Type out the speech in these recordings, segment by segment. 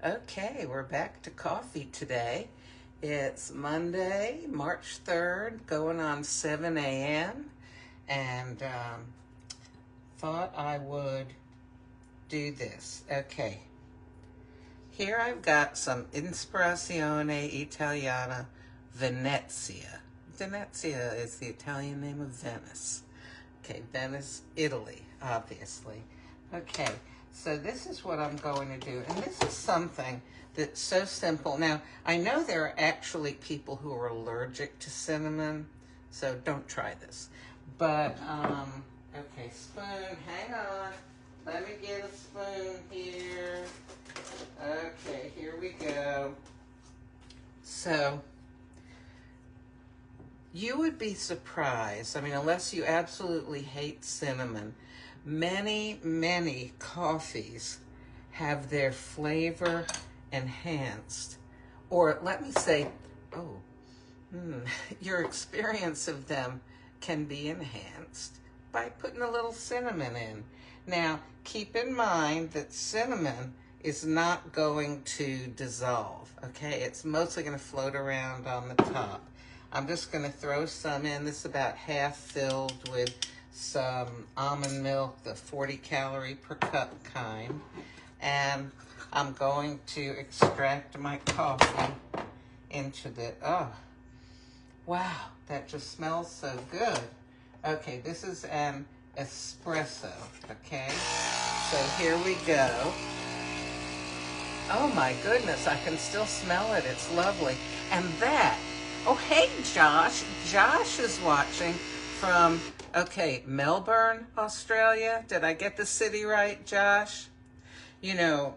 Okay, we're back to coffee today. It's Monday, March 3rd, going on 7 a.m. and thought I would do this. Okay, here I've got some Inspirazione Italiana Venezia. Venezia is the Italian name of Venice. Okay, Venice, Italy, obviously. Okay, so this is what I'm going to do. And this is something that's so simple. Now, I know there are actually people who are allergic to cinnamon, so don't try this. But, okay, spoon, hang on. Let me get a spoon here. Okay, here we go. So, you would be surprised, I mean, unless you absolutely hate cinnamon, many coffees have their flavor enhanced. Or let me say, your experience of them can be enhanced by putting a little cinnamon in. Now, keep in mind that cinnamon is not going to dissolve, okay? It's mostly going to float around on the top. I'm just going to throw some in. This is about half filled with some almond milk, the 40 calorie per cup kind. And I'm going to extract my coffee into the, oh, wow, that just smells so good. Okay, this is an espresso, okay? So here we go. Oh my goodness, I can still smell it. It's lovely. And that, oh, hey, Josh. Josh is watching from, okay, Melbourne, Australia. Did I get the city right, Josh? You know,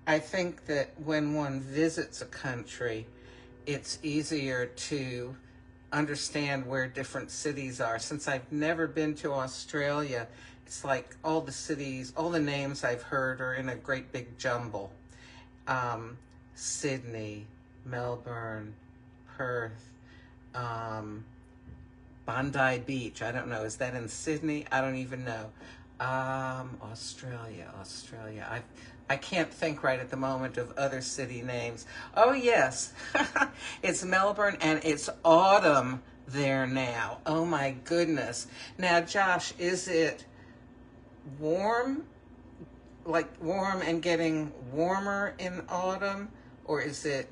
I think that when one visits a country, it's easier to understand where different cities are. Since I've never been to Australia, it's like all the cities, all the names I've heard are in a great big jumble. Sydney, Melbourne, Perth, Bondi Beach. I don't know. Is that in Sydney? I don't even know. Australia. I can't think right at the moment of other city names. Oh, yes. It's Melbourne, and it's autumn there now. Oh, my goodness. Now, Josh, is it warm? Like warm and getting warmer in autumn? Or is it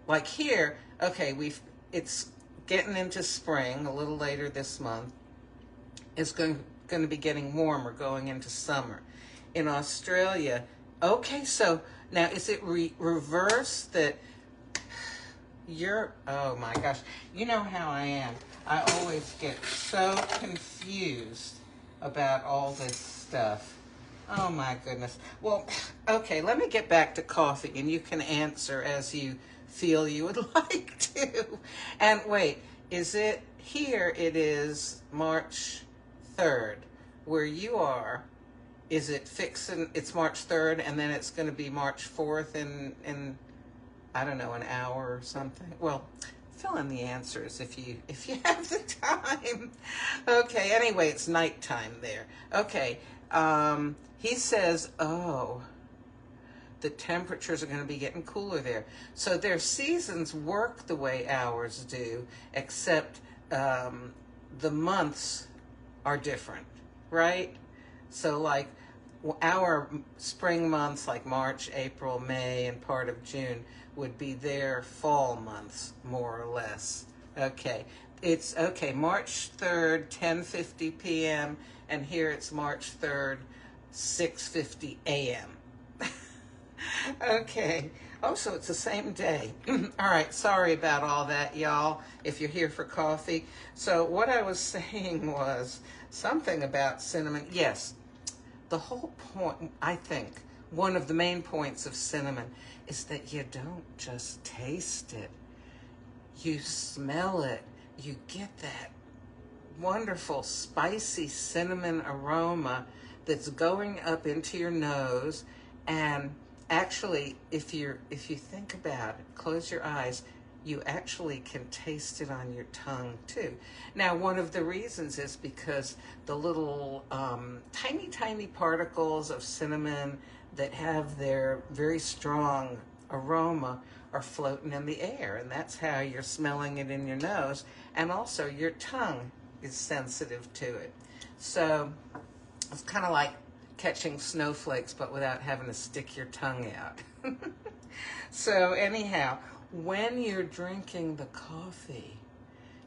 like here? Okay, it's getting into spring a little later this month. It's going to be getting warmer going into summer. In Australia, okay, so now is it reverse that you're, oh my gosh, you know how I am. I always get so confused about all this stuff. Oh my goodness. Well, okay, let me get back to coffee and you can answer as you feel you would like to. And wait, is it here? It is March 3rd. Where you are, is it fixing, it's March 3rd and then it's going to be March 4th in I don't know, an hour or something? Well, fill in the answers if you have the time. Okay, anyway, it's nighttime there. Okay, he says, oh, the temperatures are going to be getting cooler there. So their seasons work the way ours do, except the months are different, right? So like our spring months, like March, April, May, and part of June, would be their fall months, more or less. Okay, it's, okay, March 3rd, 10:50 p.m., and here it's March 3rd, 6:50 a.m. Okay. Oh, so it's the same day. All right, sorry about all that, y'all, if you're here for coffee. So what I was saying was something about cinnamon. Yes, the whole point, I think, one of the main points of cinnamon is that you don't just taste it. You smell it. You get that wonderful spicy cinnamon aroma that's going up into your nose. And actually, if you think about it, close your eyes, you actually can taste it on your tongue too. Now, one of the reasons is because the little tiny particles of cinnamon that have their very strong aroma are floating in the air, and that's how you're smelling it in your nose, and also your tongue is sensitive to it. So it's kind of like catching snowflakes, but without having to stick your tongue out. So anyhow, when you're drinking the coffee,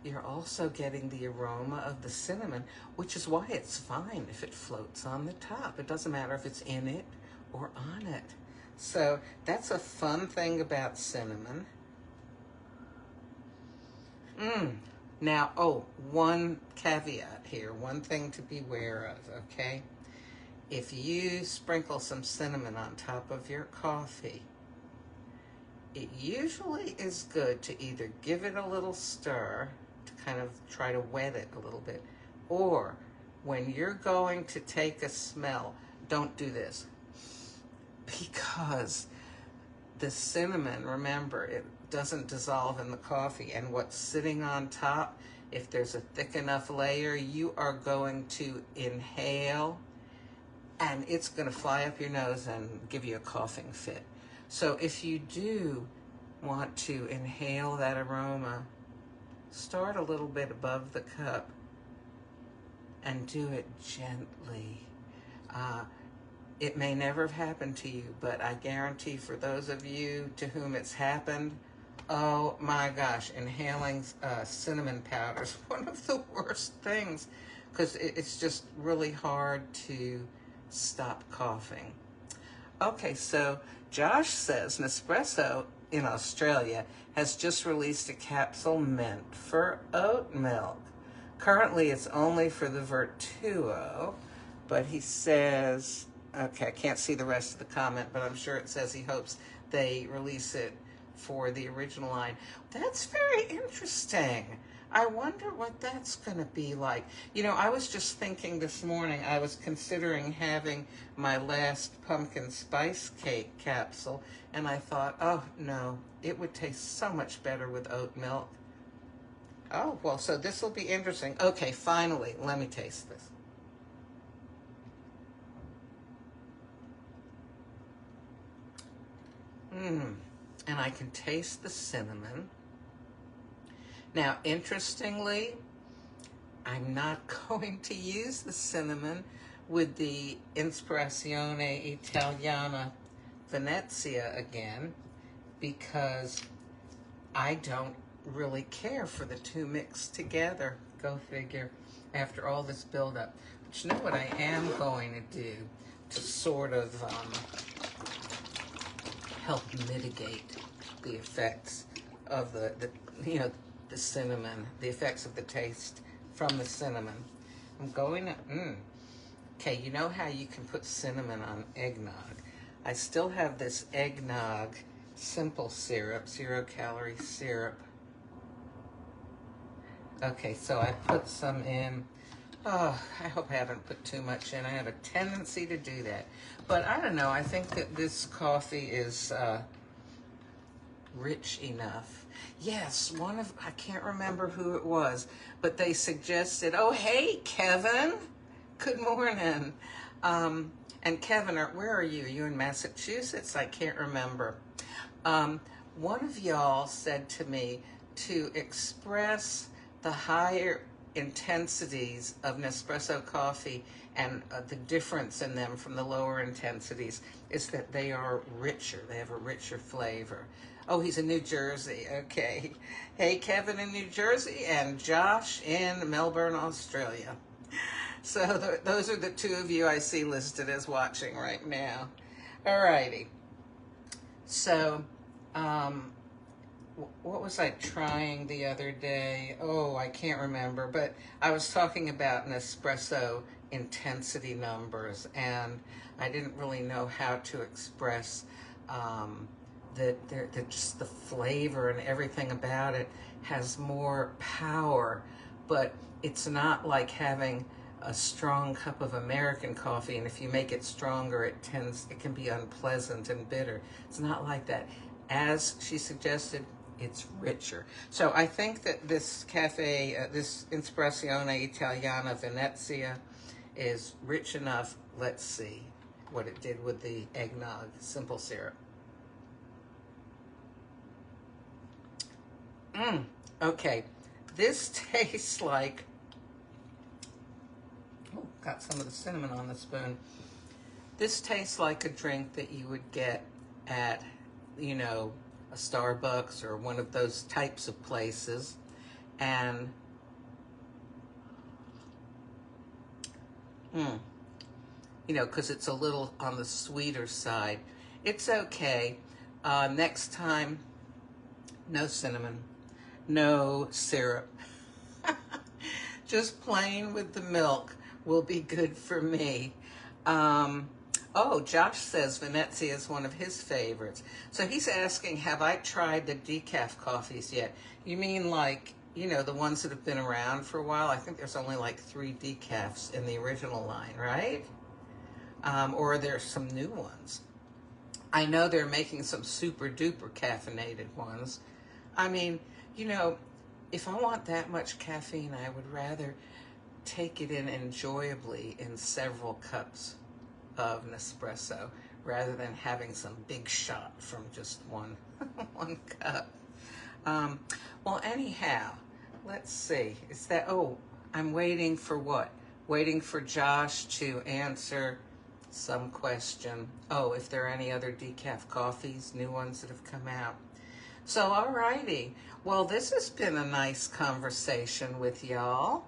you're also getting the aroma of the cinnamon, which is why it's fine if it floats on the top. It doesn't matter if it's in it or on it. So that's a fun thing about cinnamon. Now, one caveat here, one thing to beware of, okay? If you sprinkle some cinnamon on top of your coffee, it usually is good to either give it a little stir to kind of try to wet it a little bit, or when you're going to take a smell, don't do this, because the cinnamon, remember, it doesn't dissolve in the coffee, and what's sitting on top, if there's a thick enough layer, you are going to inhale, and it's going to fly up your nose and give you a coughing fit. So if you do want to inhale that aroma, start a little bit above the cup and do it gently. It may never have happened to you, but I guarantee for those of you to whom it's happened, oh my gosh, inhaling cinnamon powder is one of the worst things, because it's just really hard to stop coughing. Okay, so Josh says Nespresso in Australia has just released a capsule meant for oat milk. Currently, it's only for the Vertuo, but he says, okay, I can't see the rest of the comment, but I'm sure it says he hopes they release it for the original line. That's very interesting. I wonder what that's going to be like. You know, I was just thinking this morning, I was considering having my last pumpkin spice cake capsule, and I thought, oh no, it would taste so much better with oat milk. Oh, well, so this will be interesting. Okay, finally, let me taste this. And I can taste the cinnamon. Now, interestingly, I'm not going to use the cinnamon with the Inspirazione Italiana Venezia again, because I don't really care for the two mixed together. Go figure, after all this buildup. But you know what I am going to do to sort of help mitigate the effects of the cinnamon, the effects of the taste from the cinnamon. I'm going to, okay, you know how you can put cinnamon on eggnog? I still have this eggnog simple syrup, 0-calorie syrup. Okay, so I put some in. Oh, I hope I haven't put too much in. I have a tendency to do that. But I don't know, I think that this coffee is rich enough. Yes, I can't remember who it was, but they suggested, oh, hey, Kevin, good morning. And Kevin, where are you? Are you in Massachusetts? I can't remember. One of y'all said to me to express the higher intensities of Nespresso coffee and the difference in them from the lower intensities is that they are richer. They have a richer flavor. Oh, he's in New Jersey. Okay. Hey, Kevin in New Jersey and Josh in Melbourne, Australia. So those are the two of you I see listed as watching right now. All righty. So, what was I trying the other day? Oh, I can't remember, but I was talking about Nespresso intensity numbers, and I didn't really know how to express that just the flavor and everything about it has more power, but it's not like having a strong cup of American coffee, and if you make it stronger, it can be unpleasant and bitter. It's not like that. As she suggested, it's richer. So I think that this cafe, this Inspirazione Italiana Venezia, is rich enough. Let's see. what it did with the eggnog simple syrup. Okay, this tastes like, oh, got some of the cinnamon on the spoon. This tastes like a drink that you would get at, you know, a Starbucks or one of those types of places. And, you know, because it's a little on the sweeter side. It's okay. Next time, no cinnamon, no syrup. Just plain with the milk will be good for me. Oh, Josh says Venezia is one of his favorites. So he's asking, have I tried the decaf coffees yet? You mean like, you know, the ones that have been around for a while? I think there's only like 3 decafs in the original line, right? Or there's some new ones. I know they're making some super duper caffeinated ones. I mean, you know, if I want that much caffeine, I would rather take it in enjoyably in several cups of Nespresso rather than having some big shot from just one cup. Well, anyhow, let's see. Is that, oh, I'm waiting for what? Waiting for Josh to answer some question. Oh, if there are any other decaf coffees, new ones that have come out. So, alrighty. Well, this has been a nice conversation with y'all.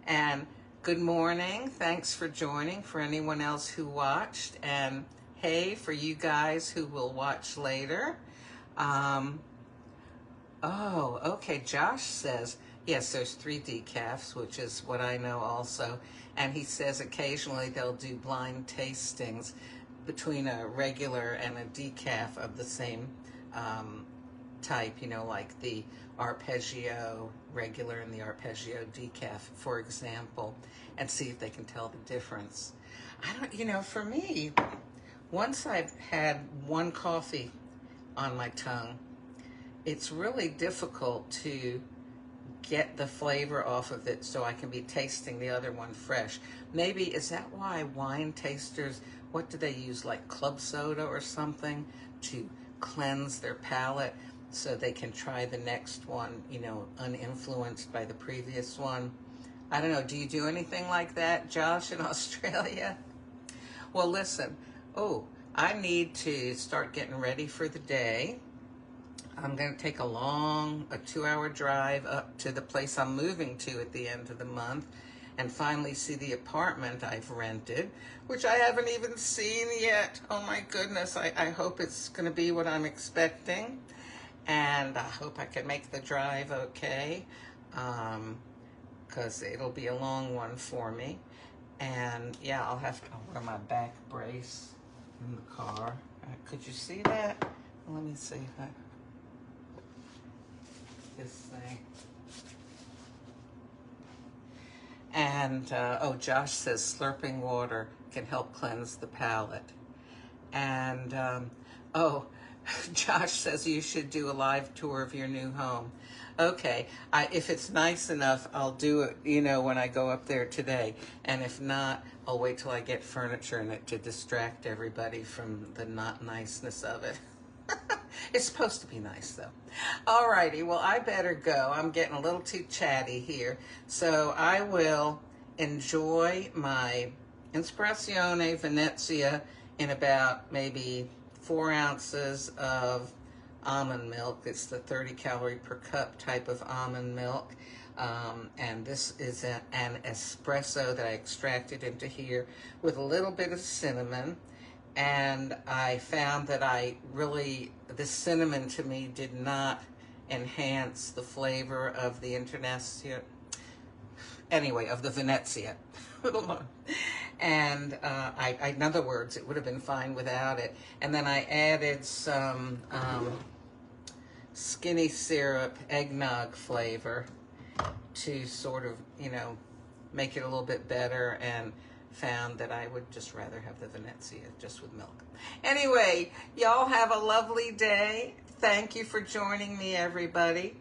And good morning. Thanks for joining for anyone else who watched. And hey, for you guys who will watch later. Oh, okay. Josh says, yes, there's 3 decafs, which is what I know also. And he says occasionally they'll do blind tastings between a regular and a decaf of the same type, you know, like the Arpeggio regular and the Arpeggio decaf, for example, and see if they can tell the difference. I don't, you know, for me, once I've had one coffee on my tongue, it's really difficult to get the flavor off of it so I can be tasting the other one fresh. Maybe, is that why wine tasters, what do they use, like club soda or something to cleanse their palate so they can try the next one, you know, uninfluenced by the previous one? I don't know, do you do anything like that, Josh, in Australia? Well, listen, oh, I need to start getting ready for the day. I'm going to take a 2-hour drive up to the place I'm moving to at the end of the month and finally see the apartment I've rented, which I haven't even seen yet. Oh my goodness, I hope it's going to be what I'm expecting, and I hope I can make the drive okay, because it'll be a long one for me. And yeah, I'll wear my back brace in the car. Could you see that? Let me see if I... this thing. And, oh, Josh says slurping water can help cleanse the palate. And, oh, Josh says you should do a live tour of your new home. Okay, if it's nice enough, I'll do it, you know, when I go up there today. And if not, I'll wait till I get furniture in it to distract everybody from the not niceness of it. It's supposed to be nice, though. Alrighty, well, I better go. I'm getting a little too chatty here. So I will enjoy my Inspirazione Venezia in about maybe 4 ounces of almond milk. It's the 30 calorie per cup type of almond milk. And this is an espresso that I extracted into here with a little bit of cinnamon. And I found that the cinnamon to me did not enhance the flavor of the of the Venezia. And in other words, it would have been fine without it. And then I added some skinny syrup eggnog flavor to sort of, you know, make it a little bit better, and found that I would just rather have the Venezia just with milk. Anyway, y'all have a lovely day. Thank you for joining me, everybody.